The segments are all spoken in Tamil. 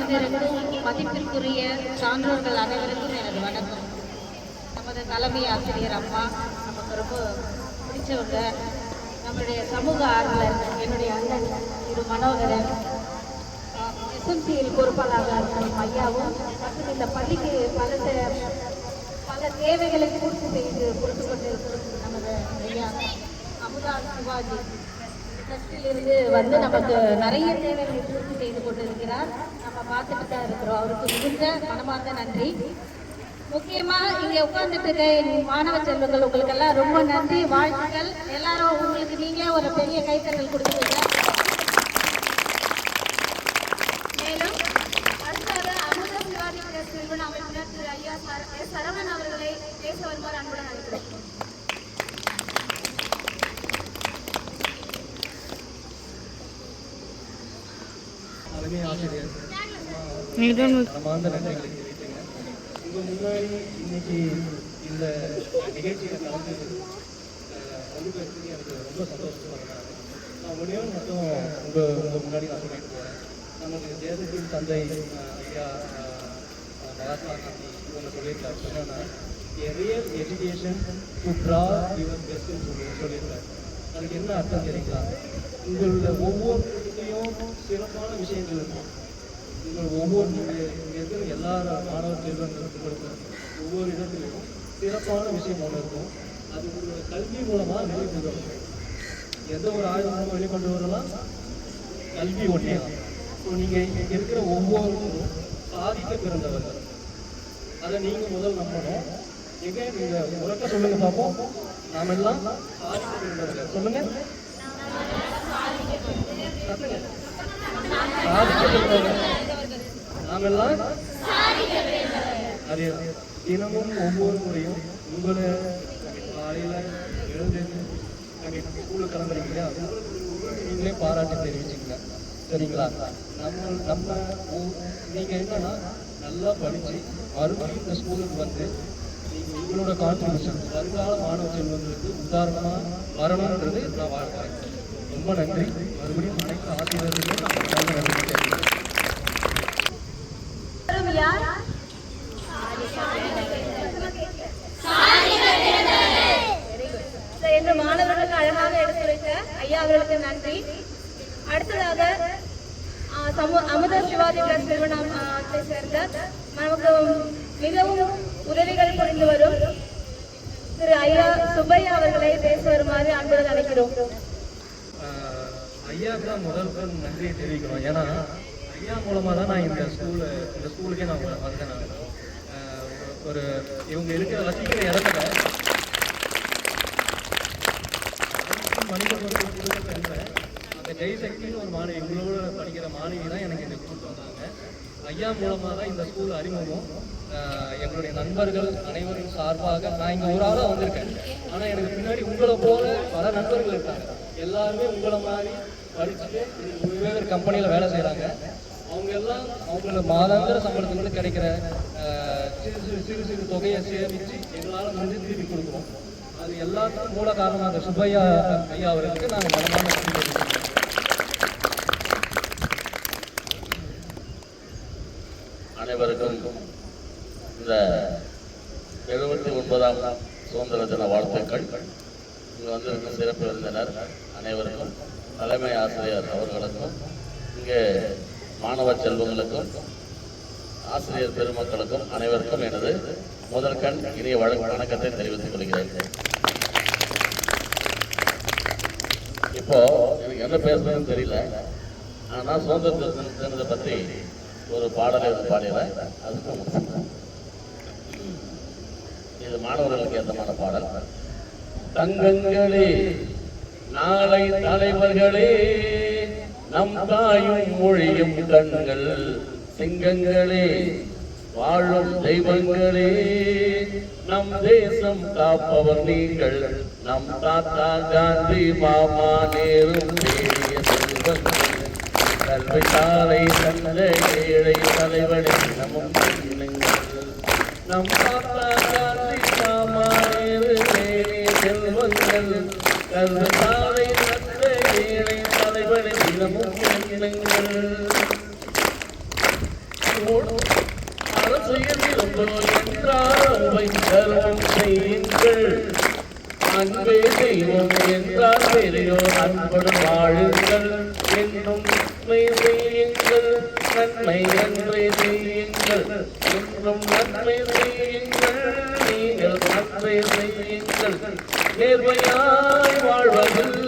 அமர்ந்திருக்கும் மதிப்பிற்குரிய சான்றோர்கள் அனைவருக்கும் எனது வணக்கம். நமது தலைமை ஆசிரியர் அம்மா நமக்கு ரொம்ப பிடிச்சவங்க, நம்முடைய சமூக ஆர்வலர் என்னுடைய அண்ணன் திரு மனோகரன், எஸ்எம்சியில் பொறுப்பாளராக இருக்கும் ஐயாவும், மற்றும் இந்த பள்ளிக்கு பல தேவைகளை பூர்த்தி செய்து கொடுத்து கொண்டிருக்கும் நமது ஐயா அமுதா சிவாஜி ட்ரஸ்டிலிருந்து வந்து நமக்கு நிறைய தேவைகளை பூர்த்தி செய்து கொண்டிருக்கிறார். நம்ம பார்த்துட்டு தான் இருக்கிறோம். அவருக்கு மிகுந்த மனமார்ந்த நன்றி. முக்கியமாக இங்கே உட்கார்ந்துட்டு இருக்க என் மாணவ செல்வங்கள் உங்களுக்கெல்லாம் ரொம்ப நன்றி, வாழ்த்துக்கள். எல்லாரும் உங்களுக்கு நீங்களே ஒரு பெரிய கைத்தட்டல் கொடுத்துருங்க. மேலும் அடுத்ததாக அமுதா சிவாஜி நிறுவன அமைப்பினர் திரு ஐயா சரவணன் அவர்களை பேச வருமாறு அன்புடன் அழைக்கிறேன். தலைமை ஆசிரியர் மனமார்ந்த நன்றிகளை தெரிவித்தேங்க. உங்கள் முன்னாடி இன்னைக்கு இந்த நிகழ்ச்சியில் கலந்து பேசுறது எனக்கு ரொம்ப சந்தோஷப்படுறேன். நான் ஒன்றே மட்டும் உங்கள் முன்னாடி நான் சொல்லிட்டு போகிறேன். நமக்கு தேசத்தின் தந்தை ஐயா மகாத்மா காந்தி இவங்க சொல்லியிருக்காரு. என்னன்னா, real education to draw your பெஸ்ட்னு சொல்லியிருக்காரு. அதுக்கு என்ன அர்த்தம் தெரியுங்களா? உங்களுடைய ஒவ்வொரு இடத்துலையும் சிறப்பான விஷயங்கள் இருக்கும். உங்கள் ஒவ்வொரு இருக்கிற எல்லா மாணவ செல்வங்களுக்கும் ஒவ்வொரு இடத்துலையும் சிறப்பான விஷயம் ஒன்று இருக்கும். அது உங்களோட கல்வி மூலமாக வெளிக்கொண்டு வரணும். எந்த ஒரு ஆயுதமும் வெளிக்கொண்டு வரலாம், கல்வி ஒன்றே. ஸோ நீங்கள் இங்கே இருக்கிற ஒவ்வொருவரும் சாதிக்க பிறந்தவர்கள். அதை நீங்கள் முதல் நம்பணும். எங்கே நீங்கள் உறக்க சொல்லுங்க பார்ப்போம். நாம் எல்லாம் சாதிக்க பிறந்தவர்கள். சொல்லுங்க, நாமெல்லாம் அதே தினமும் ஒவ்வொரு முறையும் உங்களை காலையில் எழுந்து ஸ்கூலுக்கு கிளம்புறீங்க, நீங்களே பாராட்டி தெரிவிச்சுங்க. சரிங்களா? நம்ம நீங்கள் என்னன்னா நல்லா படித்து மறுபடியும் இந்த ஸ்கூலுக்கு வந்து நீங்கள் உங்களோட கான்ட்ரிபியூஷன் வருங்கால மாணவ செல்வங்களுக்கு உதாரணமாக வரணுன்றது நான் வாழ்க்கிறேன். ரொம்ப நன்றி. மறுபடியும் அனைத்து ஆசிரியர்களுக்கும் நான் நன்றி தெரிவிக்கிறேன். என்று மாணவர்களுக்கு அழகாக எடுத்துரைத்த ஐயா அவர்களுக்கு நன்றி. அடுத்ததாக அமுதா சிவாஜி ட்ரஸ்ட் நிறுவனத்தை சேர்ந்த நமக்கு மிகவும் உதவிகள் புரிந்து வரும் திரு ஐயா சுப்பையா அவர்களை பேச வருமாறு அன்புடன் அழைக்கிறோம். ஐயாவுக்கு தான் முதல் நன்றியை தெரிவிக்கணும். ஏன்னா ஐயா மூலமாக தான் நான் இந்த ஸ்கூலுக்கே நான் வந்தேன். நான் ஒரு இவங்க இருக்கிற வசிக்கிற இடத்துல மனிதர்கள் அந்த ஜெய்சக்தின்னு ஒரு மாணவி, இவங்களோட படிக்கிற மாணவி தான் எனக்கு இந்த ஸ்கூலுக்கு வந்தாங்க. ஐயா மூலமாக தான் இந்த ஸ்கூல் அறிமுகம். எங்களுடைய நண்பர்கள் அனைவரும் சார்பாக நான் இங்கே ஒரு ஆளாக வந்திருக்கேன். ஆனால் எனக்கு பின்னாடி உங்களை போல பல நண்பர்கள் இருக்காங்க. எல்லாருமே உங்களை மாதிரி படிச்சுட்டு வெவ்வேறு கம்பெனியில் வேலை செய்கிறாங்க. அவங்க எல்லாம் அவங்களோட மாதாந்திர சம்பளத்துக்கு கிடைக்கிற சிறு சிறு தொகையை சேமித்து எங்களால் வந்து திருப்பி கொடுக்குறோம். அது எல்லாத்துக்கும் மூல காரணமாக சுப்பையா ஐயா அவர்களுக்கு நாங்கள் மனமான நன்றி தெரிவிக்கிறோம். அனைவருக்கும் இந்த 79ஆம் சுதந்திர தின வாழ்த்துக்கள். இங்கே வந்திருக்கும் சிறப்பு விருந்தினர் அனைவருக்கும், தலைமை ஆசிரியர் அவர்களுக்கும், இங்கே மாணவ செல்வங்களுக்கும், ஆசிரியர் பெருமக்களுக்கும் அனைவருக்கும் எனது முதற்கண் இனிய வணக்கத்தை தெரிவித்துக் கொள்கிறேன். இப்போ எனக்கு என்ன பேசுறதுன்னு தெரியல. ஆனால் சுதந்திர தினத்தை பற்றி ஒரு பாடலை பாடிடுறேன். அதுக்கு இது மாணவர்களுக்கு ஏற்றமான பாடல். தங்கங்களே, நாளை தலைவர்களே, நம் தாயும் மொழியும் கண்கள் சிங்கங்களே, வாழும் தெய்வங்களே, நம் தேசம் காப்பவர் நீங்கள், நம் தாத்தா காந்தி மாமா நேரும் தேடிய செல்வங்கள், கல்வி தாரை தந்த ஏழை தலைவனை நமும் நம் தாத்தா காந்தி மாமா நேரு தேடிய செல்வங்கள், கல்வி தாரை தந்த ஏழை தலைவனை நமும் அரசியல் இருந்தோ என்றால் தர்மம் செய்யுங்கள். அன்பே தெய்வம் என்றால் பெரியோர் அன்புடன் வாழுங்கள். என்றும் நன்மை செய்யுங்கள், நன்மை நன்மை செய்யுங்கள். என்றும் நன்மை செய்யுங்கள், நீங்கள் நன்மை செய்யுங்கள். நேர்மையாய் வாழ்வதில்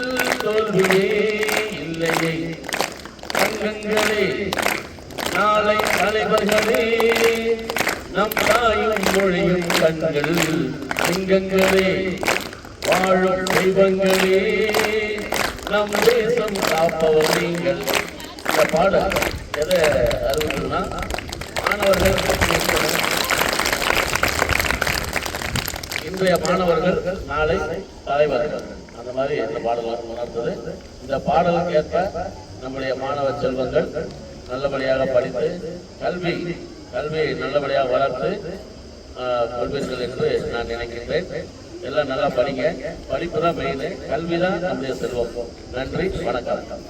தோல்வியே இல்லையே. தங்கங்களே, நாளை தலைவர்களே, நம் தாயும் மொழியும் கண்கள். சிங்கங்களே, வாழும் தெய்வங்களே, நம் தேசம் காப்பவர் நீங்கள். இந்த பாடல் எதை அறிவுறுனா மாணவர்கள், இன்றைய மாணவர்கள் நாளை தலைவர்கள். அந்த மாதிரி இந்த பாடல் உணர்ந்தது. இந்த பாடலுக்கு ஏற்ப நம்முடைய மாணவ செல்வங்கள் நல்லபடியாக படித்து கல்வியை நல்லபடியாக வளர்த்து கொள்வீர்கள் என்று நான் நினைக்கின்றேன். எல்லாம் நல்லா படிங்க. படிப்பு தான் மெயின், கல்வி தான் நம்முடைய செல்வம். நன்றி, வணக்கம்.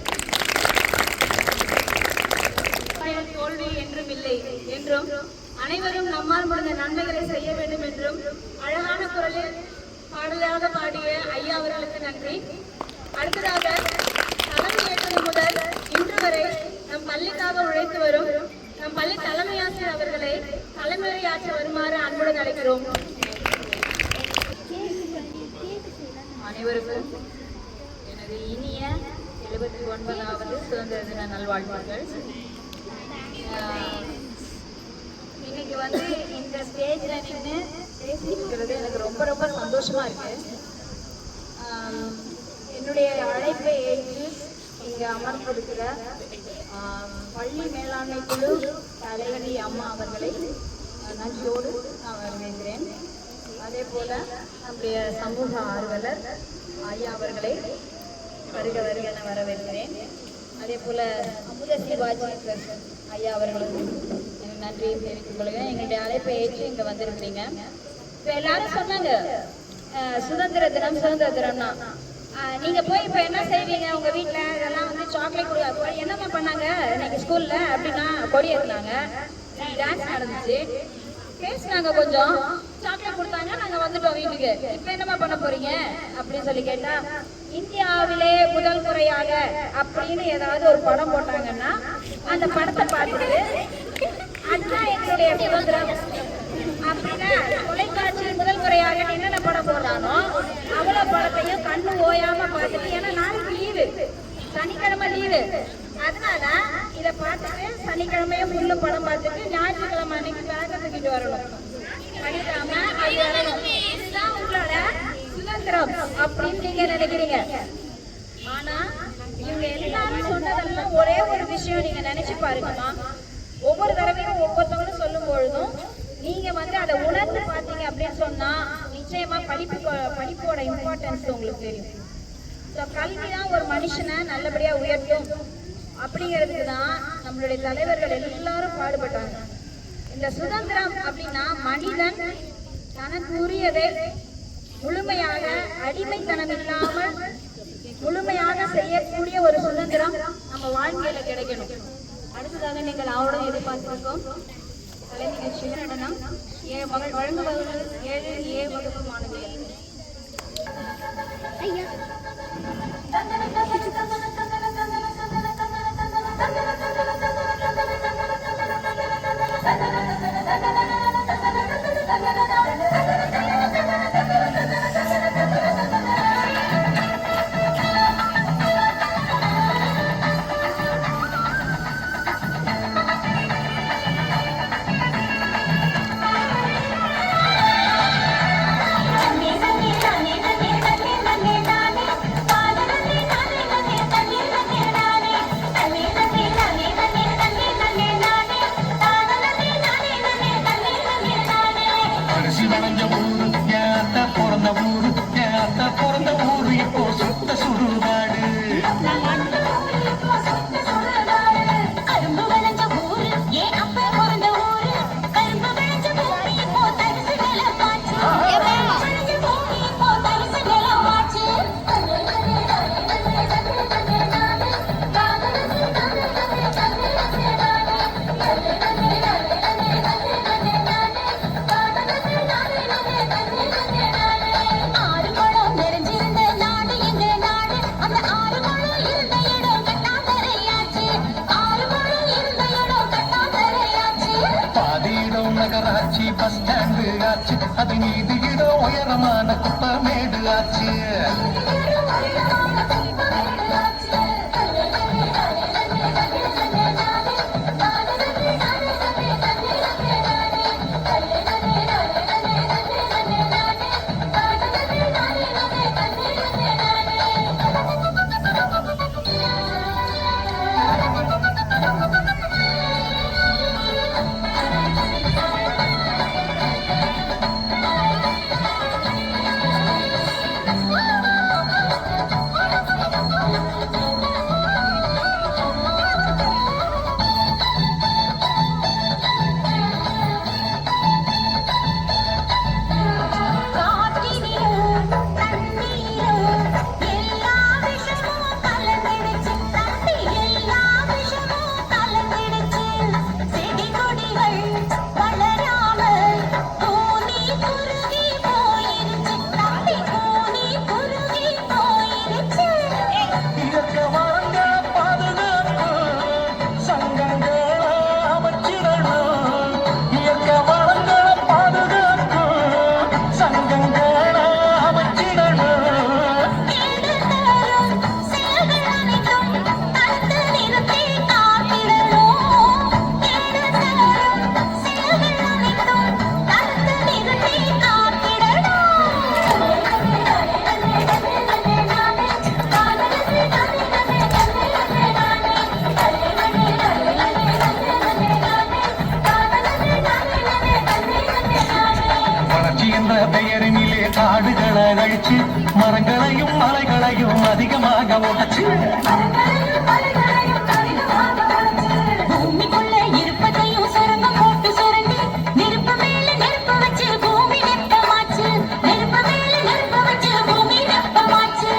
தோல்வி என்றும் இல்லை என்றும் அனைவரும் நம்மால் முடிந்த நன்மைகளை செய்ய வேண்டும் என்றும் அழகான குரலில் பாடலாக பாடிய ஐயா அவர்களுக்கு நன்றி. அடுத்ததாக தலைமை ஏற்றது முதல் இன்று வரை நம் பள்ளிக்காக உழைத்து வரும் நம் பள்ளி தலைமை ஆசிரியர் அவர்களை தலைமுறையாற்ற வருமாறு அன்புடன் அழைக்கிறோம். அனைவருக்கும் எனது இனிய 79வது சுதந்திர தின நல்வாழ்த்துக்கள். இன்னைக்கு இந்த ஸ்டேஜ்ல நின்று பேசிக்கிறது எனக்கு ரொம்ப ரொம்ப சந்தோஷமா இருக்கு. என்னுடைய அழைப்பை ஏற்று இங்கே அமர்ந்திருக்கிற பள்ளி மேலாண்மை குழு தலைவரி அம்மா அவர்களை நன்றியோடு நான் வரவேற்கிறேன். அதே போல நம்முடைய சமூக ஆர்வலர் ஐயா அவர்களை வருக வருக என வரவேற்கிறேன். அதே போல அமுத சிவாஜி ஐயா அவர்களுக்கும் நன்றியை தெரிவித்துக் கொள்கிறேன். எங்களுடைய அழைப்பை ஏற்று இங்கே வந்திருக்கிறீங்க. இப்போ எல்லாரும் சொன்னாங்க சுதந்திர தினம்னா நீங்க போய் இப்போ என்ன செய்வீங்க உங்க வீட்டில் இதெல்லாம் சாக்லேட் கொடுக்க என்னம்மா பண்ணாங்க இன்னைக்கு ஸ்கூல்ல அப்படின்னா கொடி ஏற்றினாங்க, டான்ஸ் நடந்துச்சு, பேசினாங்க, கொஞ்சம் சாக்லேட் கொடுத்தாங்க, நாங்க வந்துட்டோம் வீட்டுக்கு. இப்ப என்னமா பண்ண போறீங்க அப்படின்னு சொல்லி கேட்டா இந்தியாவிலே முதல் முறையாக அப்படின்னு ஏதாவது ஒரு படம் போட்டாங்கன்னா அந்த படத்தை பார்த்துட்டு அதுதான் எங்களுடைய சுதந்திரம் அப்படின்னா தொலைக்காட்சியில் முதல் முறையாக என்னென்ன படம் போடுறானோ அவ்வளவு படத்தையும் கண்ணு ஓயாம பார்த்துட்டு, ஏன்னா நாளைக்கு லீவு, சனிக்கிழமை லீவு, அதனால இதை பார்த்துட்டு சனிக்கிழமையும் முள்ளு படம் பார்த்துட்டு ஞாயிற்றுக்கிழமை அன்னைக்கு பேக்க தூக்கிட்டு வரணும், படிக்காம அது வரணும். இதுதான் உங்களோட சுதந்திரம் அப்படின்னு நீங்க நினைக்கிறீங்க. ஆனா இவங்க எல்லாரும் சொன்னதெல்லாம் ஒரே ஒரு விஷயம் நீங்க நினைச்சு பாருங்கம்மா. ஒவ்வொரு தடவையும் ஒவ்வொருத்தவங்களும் சொல்லும் பொழுதும் நீங்க அதை உணர்ந்து பார்த்தீங்க அப்படின்னு சொன்னா நிச்சயமா படிப்போட இம்பார்ட்டன்ஸ் உங்களுக்கு தெரியும். ஸோ கல்வி தான் ஒரு மனுஷனை நல்லபடியா உயர்த்தும் அப்படிங்கிறதுக்கு தான் நம்மளுடைய தலைவர்கள் எல்லாரும் பாடுபட்டாங்க. இந்த சுதந்திரம் அப்படின்னா மனிதன் தனக்கு உரியதை முழுமையாக அடிமைத்தனம் இல்லாமல் முழுமையாக செய்யக்கூடிய ஒரு சுதந்திரம் நம்ம வாழ்க்கையில கிடைக்கணும். அடுத்ததாக நீங்கள் அவருடன் எதிர்பார்த்திருக்கோம் கலை நிகழ்ச்சியில் நடனம் வழங்குபவர்கள் 7A வகுப்பு மாணவியர். நன்னே நன்னே நன்னே நன்னே நன்னே நன்னே நகராட்சி பஸ் ஸ்டாண்டு ஆச்சு, அது மீது இடம் உயரமான குப்பமேடு ஆச்சு. பெயரினிலே காடுகளை அழிச்சு மரங்களையும் மலைகளையும் அதிகமாக உடைச்சு பூமிக்குள்ள இருப்பதையும் சுரங்கம் போட்டு சுரண்டி நெருப்பு மேல நெருப்பு வச்சு பூமி வெப்பமாச்சு, நெருப்பு மேல நெருப்பு வச்சு பூமி வெப்பமாச்சு.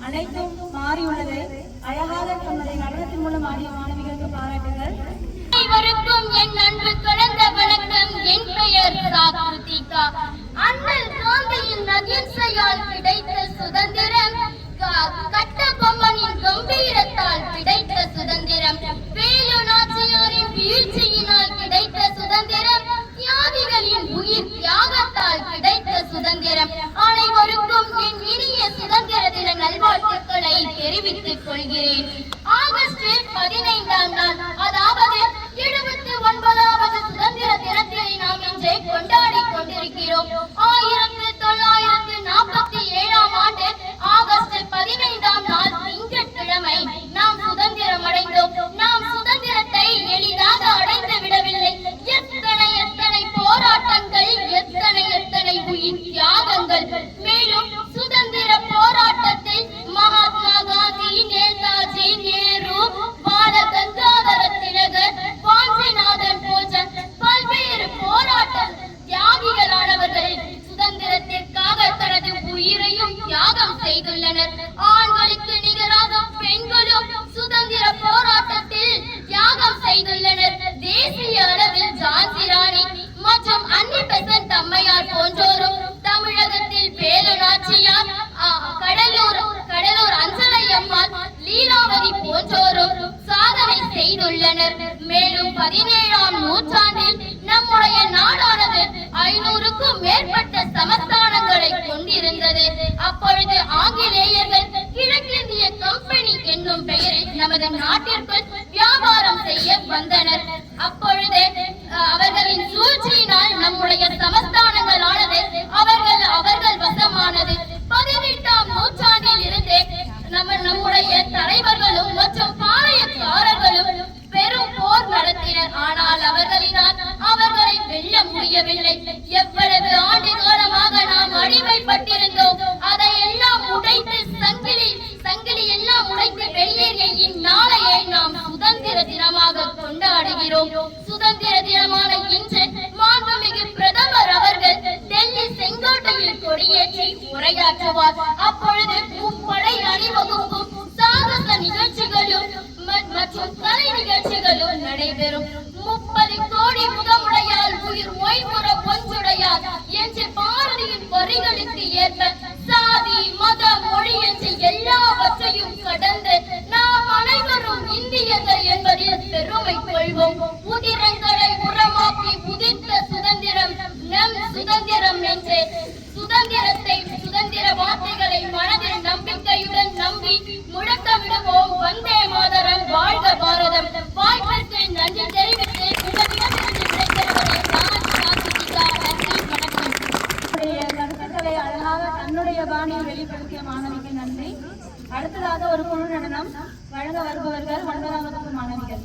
அனைத்தும் மாறியுள்ளது. அழகாக தமது நடனத்தின் மூலம் ஆடிய மாணவிகளுக்கு பாராட்டுகள். அனைவருக்கும் என் அன்பு கலந்த வணக்கம். என் பெயர் சாத்விகா. அண்ணல் காந்தியின் அகிம்சையால் கிடைத்த சுதந்திரம், கட்டபொம்மனின் கம்பீரத்தால் கிடைத்த சுதந்திரம், வேலு நாச்சியாரின் வீழ்ச்சியினால் கிடைத்த சுதந்திரம், தியாகிகளின் உயிர் தியாகத்தால் கிடைத்த சுதந்திரம். அனைவருக்கும் என் இனிய சுதந்திர தின நல்வாழ்த்துக்களை தெரிவித்துக் கொள்கிறேன். ஆகஸ்ட் 15ஆம் நாள், அதாவது 79வது சுதந்திர தினத்தை நாம் இன்று கொண்டாடி கொண்டிருக்கிறோம். 1947ஆம் ஆண்டு ஆகஸ்ட் 15ஆம் நாள் திங்கட்கிழமை நாம் சுதந்திரம் அடைந்தோம். நாம் சுதந்திரத்தை எளிதாக அடைந்து விடவில்லை. எத்தனை போராட்டங்கள், எத்தனை உயிர் தியாகங்கள். மேலும் சுதந்திர போராட்டத்தில் மகாத்மா காந்தி, நேதாஜி, நேரு, பால கங்காதர திலகர், வாஞ்சிநாதன் போன்ற பல்வேறு போராட்ட தியாகிகளானவர்கள் சுதந்திரத்திற்காக தனது உயிரையும் தியாகம் செய்துள்ளனர். ஆண்களுக்கு நிகராக பெண்களும் சுதந்திர போராட்டத்தில் தியாகம் செய்துள்ளனர். தேசிய அளவில் ஜான்சி ராணி மற்றும் அன்னி பெசன்ட் அம்மையார் போன்றோரும், தமிழகத்தில் வேலு நாச்சியார், கடலூர் அஞ்சலை அம்மாள், லீலாவதி போன்றோரும் சாதனை செய்துள்ளனர். மேலும் 17ஆம் நூற்றாண்டில் நம்முடைய நாடானது 500க்கும் மேற்பட்ட சமஸ்தானங்களை கொண்டிருந்தது. அப்பொழுது ஆங்கிலேயர்கள் கிழக்கிந்திய கம்பெனி என்னும் பெயரில் நமது நாட்டிற்குள் வியாபாரம் செய்ய வந்தனர். அப்பொழுது அவர்களின் சூழ்ச்சியினால் நம்முடைய சமஸ்தானங்களானது அவர்கள் வசமானது. 18ஆம் நூற்றாண்டில் இருந்து நம்முடைய தலைவர்களும் மற்றும் பாளையக்காரர்களும் பெரும் போர் நடத்தினர். ஆனால் அவர்களை வெல்ல முடியவில்லை. எவ்வளவு ஆண்டு காலமாக நாம் அடிமைப்பட்டிருந்தோம், அதையெல்லாம் உடைத்து சங்கிலி எல்லாம் உடைத்து வெளியேறிய இந்நாளையை நாம் சுதந்திர தினமாக கொண்டாடுகிறோம். சுதந்திர தினமான இன்று மாண்புமிகு பிரதமர் அவர்கள் டெல்லி செங்கோட்டையில் கொடியேற்றி உரையாற்றுவார். அப்பொழுது முப்படை அணிவகுப்பும் சாகச நிகழ்ச்சிகளும் மற்றும் கலை நிகழ்ச்சிகளும் நடைபெறும். 30 கோடி முகமுடையால் உயிர் மொய்புற ஒன்றுடையார் என்று பாரதியின் வரிகளுக்கு ஏற்ப சாதி மத மொழி என்று எல்லாவற்றையும் கடந்து நாம் அனைவரும் இந்தியர்கள் என்பதில் பெருமை கொள்வோம். உதிரங்களை உரமாக்கி உதிர்த்த சுதந்திரம் நம் சுதந்திரம் என்று சுதந்திர வார்த்தைகளை மனதில் நம்பிக்கையுடன் நம்பி முழக்கமிடுவோம். வந்தே மாதரம், வாழ்க பாரதம். வாய்ப்பிற்கு நன்றி தெரிவித்து உங்களிடமிருந்து கிடைக்கிறவரை நன்றி, வணக்கம். கருத்துக்களை அழகாக தன்னுடைய பாணியில் வெளிப்படுத்திய மாணவிக்கு நன்றி. அடுத்ததாக ஒரு குழு நடனம் வழங்க வருபவர்கள் 9ஆம் வகுப்பு மாணவிகள்.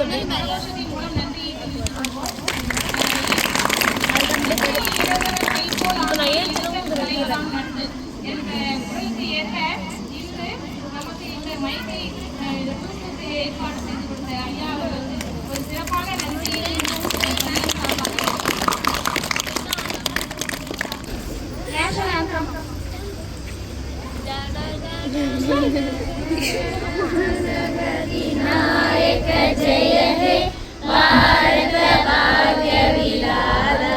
சந்தோஷத்தின் மூலம் நன்றி குரலுக்கு ஏற்ப இன்று நமக்கு இந்த மைக்கை ஏற்பாடு செய்து கொடுத்த ஐயா அவர்களுக்கு ஒரு சிறப்பான நன்றியை நேஷனல் ஆந்தம் नायक जय हे भारत भाग्य विधाता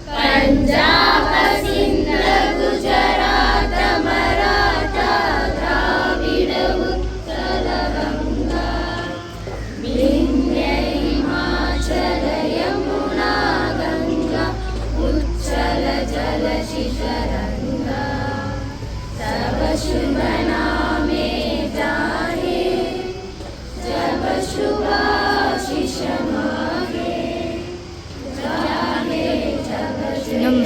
पंजाब सिंध गुजरात मराठा द्राविड उत्कल गंगा विंध्य हिमाचल यमुना गंगा उच्चल जल शिखरंगा तव शुभ नामे जाहे जब शुभाशिष मागे जाहे जब